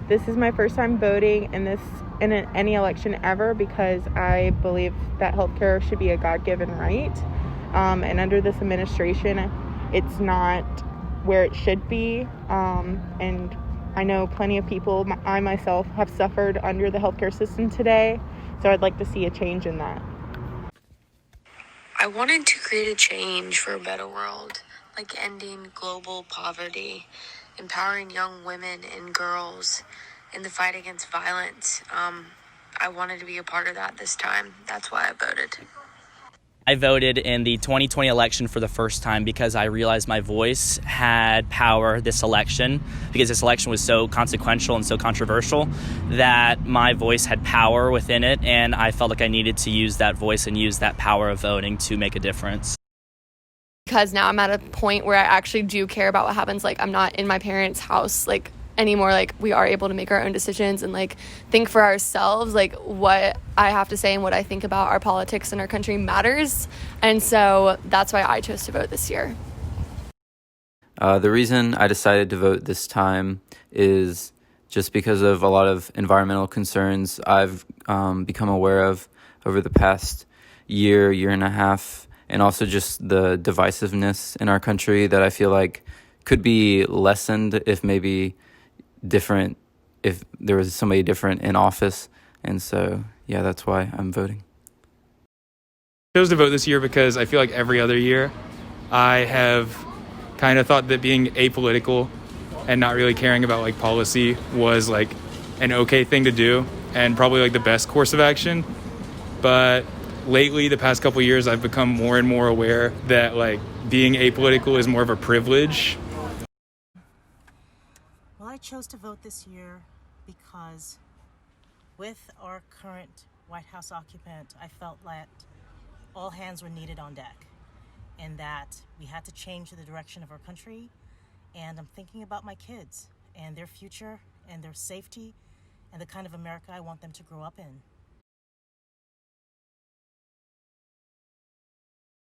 This is my first time voting in any election ever, because I believe that healthcare should be a God-given right. And under this administration, it's not where it should be. And I know plenty of people, I myself, have suffered under the healthcare system today. So I'd like to see a change in that. I wanted to create a change for a better world, like ending global poverty, empowering young women and girls in the fight against violence. I wanted to be a part of that this time. That's why I voted. I voted in the 2020 election for the first time because I realized my voice had power this election, because this election was so consequential and so controversial that my voice had power within it, and I felt like I needed to use that voice and use that power of voting to make a difference. Because now I'm at a point where I actually do care about what happens. Like, I'm not in my parents' house, like, anymore. Like, we are able to make our own decisions and, like, think for ourselves. Like, what I have to say and what I think about our politics and our country matters. And so that's why I chose to vote this year. The reason I decided to vote this time is just because of a lot of environmental concerns I've become aware of over the past year and a half, and also just the divisiveness in our country that I feel like could be lessened if there was somebody different in office. And so, yeah, that's why I'm voting. I chose to vote this year because I feel like every other year I have kind of thought that being apolitical and not really caring about like policy was like an okay thing to do and probably like the best course of action. But lately, the past couple of years, I've become more and more aware that like being apolitical is more of a privilege. Well, I chose to vote this year because with our current White House occupant, I felt that all hands were needed on deck and that we had to change the direction of our country. And I'm thinking about my kids and their future and their safety and the kind of America I want them to grow up in.